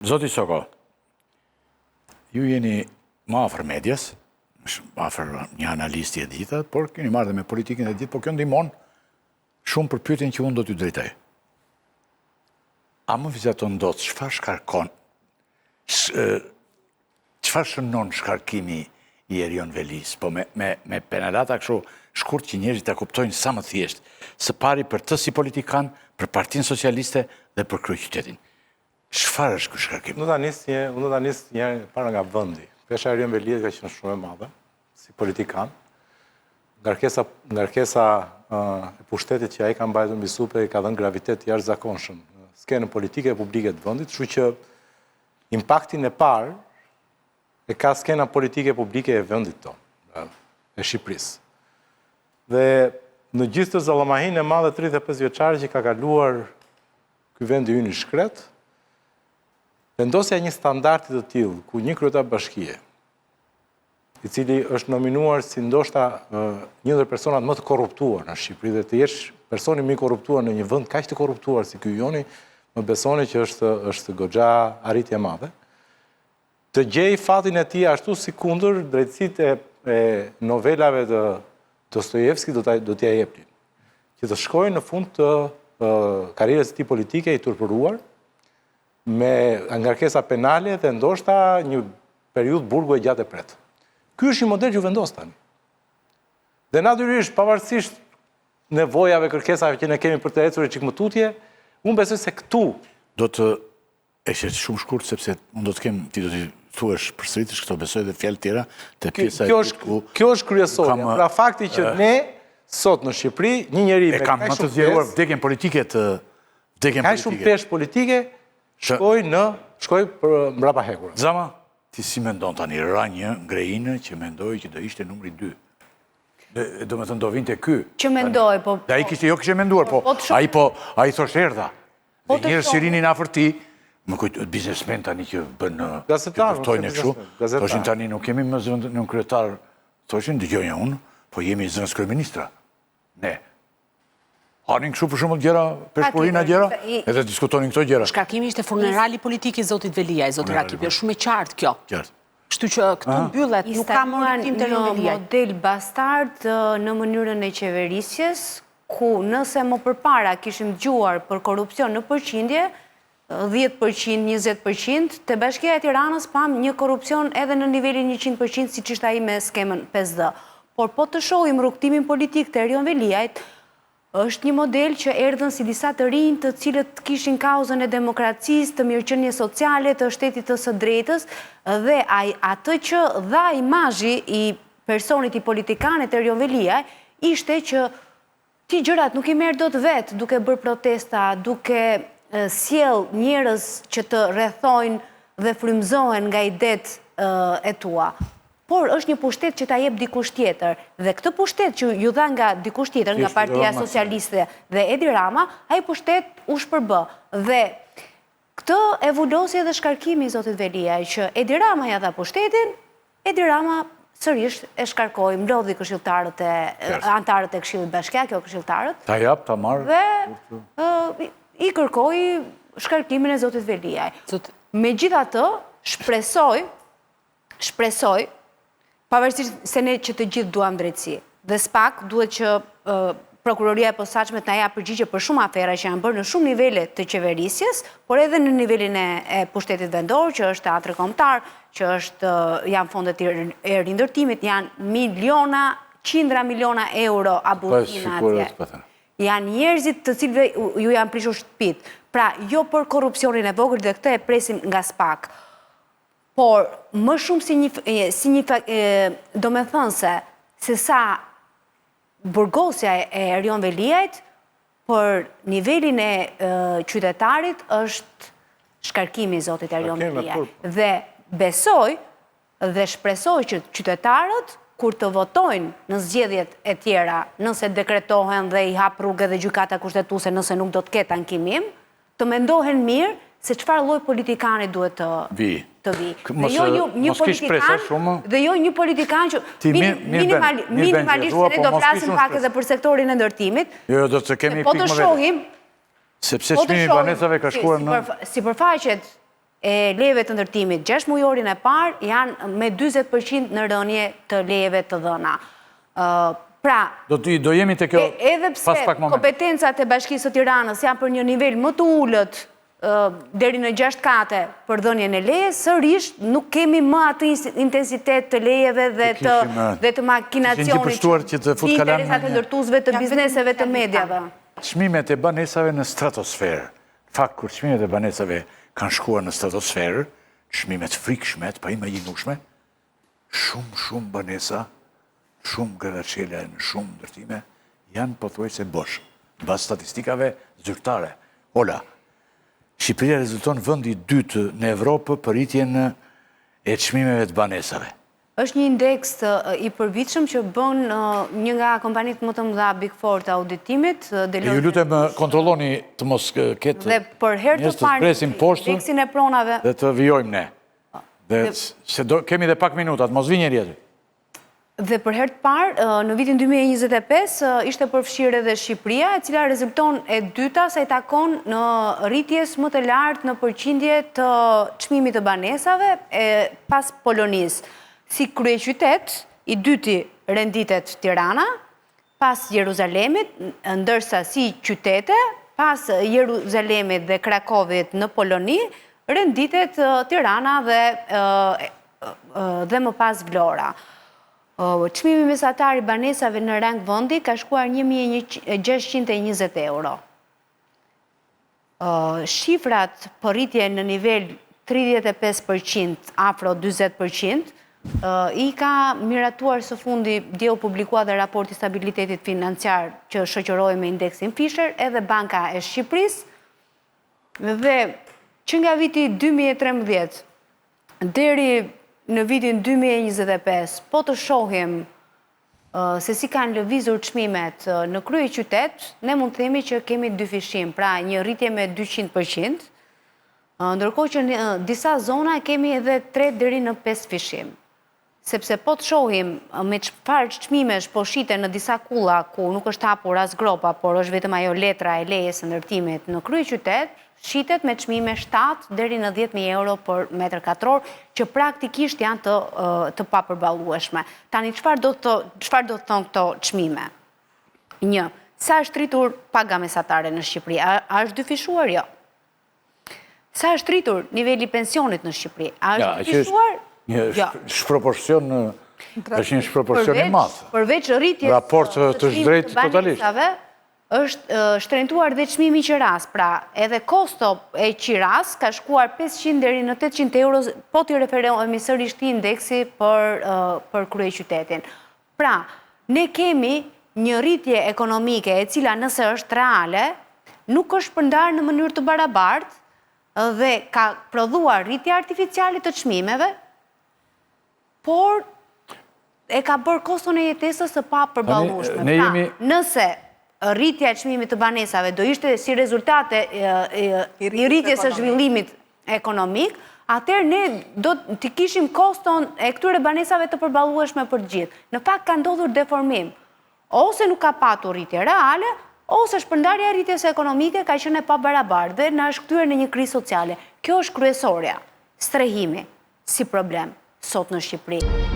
Zoti Soko, ju jeni më afër medias, afër një analisti e ditë, por keni marrë dhe me politikën e ditë, por kjo ndihmon shumë për pyetjen që unë do t'ju drejtoj. A më vizaton dot çfarë shkarkon, çfarë shënon shkarkimi i Erion Velis, po me penalata kështu shkurt që njerëzit ta kuptojnë sa më thjesht, së pari për të si politikan, për Partinë Socialiste dhe për kryeqytetin. Çfarë është ky shkarkim? Unë do ta nis një para nga vendi. Pesha Erion Velia ka qenë shumë e madhe si politikan. Ngarkesa e pushtetit që ai ka mbajtur mbi supe ka dhënë gravitet jashtëzakonshëm në skenën politike e publike të vendit, kështu që impaktin e parë e ka skena politike publike e vendit tonë, e Shqipërisë. Dhe në gjithë të zallamahin e madhe 35 vjeçare që ka kaluar ky vendi ynë i shkret, vendosja një standardi të tillë ku një kryetar bashkie, i cili është nominuar si ndoshta një ndër personat më të korruptuar në Shqipëri dhe të jesh personi më i korruptuar në një vend kaq të korruptuar si ky joni, më besoni që është goxha arritje e madhe. Të gjej fatin e tij ashtu si kundër drejtësitë e novelave të Dostojevskit do t'ia jepnin. Që të shkojnë në fund të karrierës së tij politike i turpëruar me ngarkesa penale dhe ndoshta një periudhë burgu e gjatë e pret. Ky është një model që vendos tani. Dhe natyrisht, pavarësisht nevojave, kërkesave që ne kemi për të ecur çik më tutje, unë besoj se këtu do të është shumë shkurt sepse unë do të kem ti do të thuash përsëritësh këto besoj dhe fjalë tjera te pjesa kjo është kryesorja. Pra fakti që ne sot në Shqipëri një njeri me kam më të zgjeruar vdekjen politike ka shumë peshë politike shkoj për mbrapa hekur. Zama, ti si mendon tani ra një ngrejine që mendoj që do ishte numri 2. Do me thënë do vinte ky. Që mendoj, po... Dhe ai kishte menduar, po ai thoshte erdha. Dhe njerëz që rinin afër ti, më kujt biznesmen tani që bën gazetarë e kështu. Thoshin tani nuk kemi më zëvendës në kryetar, thoshin dëgjoja unë, po jemi zëvendës kryeministra. Ne. Hanin kështu për shumë gjëra, peshkurina gjëra, edhe diskutonin këto gjëra. Shkarkimi ishte funerali politik i zotit Velia, i zotit Rakipi, është shumë e qartë kjo. Kështu që këtu mbyllet, nuk ka më rritim të Erion Velia. Një model bastard në mënyrën e qeverisjes, ku nëse më përpara kishim dëgjuar për korrupsion në përqindje, 10%, 20%, të Bashkia e Tiranës pam një korrupsion edhe në nivelin 100% si që ishte ai me skemën 5D. Por po të shohim rrugtimin politik të Erion Veliajt, është një model që erdhën si disa të rinj të cilët kishin kauzën e demokracisë, të mirëqenie sociale, të shtetit të së drejtës, dhe atë që dha imazhi i personit i politikanit Erion Veliaj, ishte që ti gjërat nuk i merr dot vet, duke bërë protesta, duke sjell njerëz që të rrethojnë dhe frymëzohen nga idet e tua. Por është një pushtet që ta jep dikush tjetër. Dhe këtë pushtet që ju dha nga dikush tjetër, nga Partia Socialiste dhe Edi Rama, ai pushtet u shpërbë. Dhe këtë e vullosi edhe shkarkimi i zotit Veliaj, që Edi Rama ja dha pushtetin, Edi Rama sërish e shkarkoi, mblodhi këshilltarët antarët e Këshillit Bashkiak, jo këshilltarët. Ta jap, ta marr. Dhe i kërkoi shkarkimin e zotit Veliaj. Megjithatë, shpresoj, pavarësisht se ne që të gjithë duam drejtësi. Dhe s'pak duhet që prokuroria e posaçme të na japë përgjigje për shumë afera që janë bërë në shumë nivele të qeverisjes, por edhe në nivelin e pushtetit vendor, që është teatri kombëtar, që janë fondet e rindërtimit, janë miliona, qindra miliona euro abuzime atje. Janë njerëzit të cilëve ju janë prishur shtëpit. Pra, jo për korrupsionin e vogël dhe këtë e presim nga SPAK. Por, më shumë do me thënëse, se sa burgosja e Erion Veliajt, për nivelin e qytetarit është shkarkimi i zotit Erion Veliaj. Dhe besoj dhe shpresoj që qytetarët, kur të votojnë në zgjedhjet e tjera, nëse dekretohen dhe i hap rrugë dhe gjykata kushtetuese nëse nuk do të ketë ankimim, të mendohen mirë se çfarë lloj politikani duhet të vi. Dhe jo një politikan që minimalisht ne do flasim pak edhe për sektorin e ndërtimit. Jo, do të kemi pikë më vetë. Po të shohim, sepse çmimi i banesave ka shkuar në sipërfaqet e lejeve të ndërtimit 6 mujorin e parë janë me 20% në rënje të lejeve të dhëna. Pra, do jemi të kjo edhe pse kompetencat e Bashkisë së Tiranës janë për një nivel më të ullët deri në 6 kate për dhënien e leje, sërish nuk kemi më atë intensitet të lejeve dhe të makinacionit të interesat e ndërtuesve të bizneseve të mediave. Çmimet e banesave në stratosferë. Fakt, kur çmimet e banesave kanë shkuar në stratosferë, çmimet frikshme, pa imagjinueshme, shumë banesa, shumë graçele në shumë ndërtime, janë pothuajse bosh, mbas statistikave zyrtare. Ola, Shqipëria rezulton vendi i dytë në Evropë për rritjen e çmimeve të banesave. Është një indeks i përvitshëm që bën një nga kompanitë më të mëdha Big Four të auditimit. Ju lutem kontrolloni të mos ketë dhe për herë të parë indeksin e pronave dhe të vijojmë ne. Se kemi dhe pak minutat, mos vi njëri aty. Dhe për herë të parë, në vitin 2025, ishte përfshirë edhe Shqipëria, e cila rezulton e dyta sa i takon në rritjes më të lartë në përqindje të çmimit të banesave pas Polonisë. Si kryeqytet, i dyti renditet Tirana, pas Jeruzalemit, ndërsa si qytete, pas Jeruzalemit dhe Krakovit në Poloni, renditet Tirana dhe më pas Vlora. Çmimi mesatar i banesave në rang vendi ka shkuar 1.620 euro. Shifrat për rritje në nivel 35%, afro 20%, i ka miratuar së fundi dje u publikua dhe raporti stabilitetit financiar që shoqëroi me indeksin Fisher, edhe Banka e Shqipërisë, dhe që nga viti 2013 deri në vitin 2025, po të shohim se si kanë lëvizur çmimet në krye qytet, ne mund të themi që kemi dy fishim, pra një rritje me 200%, ndërkohë që në disa zona kemi edhe 3 deri në 5 fishim. Sepse po të shohim me çfarë çmimesh po shiten në disa kulla ku nuk është hapur as gropa, por është vetëm ajo letra e lejes së ndërtimit në krye qytet, shitet me çmime 7 deri në 10.000 euro për metër katror, që praktikisht janë të papërballueshme. Tani çfarë do të thonë këto çmime? 1. Sa është rritur paga mesatare në Shqipëri? A është dyfishuar? Jo. Sa është rritur niveli pensionit në Shqipëri? A është dyfishuar? Shproporcion është një shproporcion i madh. Përveç rritjes raport të drejtë totalisht. Është shtrentuar dhe çmimi i qiras, pra edhe kosto e qiras ka shkuar 500 deri në 800 euro, po t'i referohemi sërish këtij indeksi për kryeqytetin. Pra, ne kemi një rritje ekonomike e cila nëse është reale, nuk është përndarë në mënyrë të barabartë dhe ka prodhuar rritje artificiale të çmimeve, por e ka bërë koston e jetesës së papërballueshme. Pra, nëse rritja e çmimit të banesave do ishte si rezultate i rritjes së zhvillimit ekonomik, atëherë ne do të kishim koston e këtyre banesave të përballueshme për të gjithë. Në fakt ka ndodhur deformim. Ose nuk ka patur rritje reale, ose shpërndarja e rritjes ekonomike ka qenë e pabarabartë dhe na është kthyer në një krizë sociale. Kjo është kryesorja, strehimi si problem sot në Shqipëri.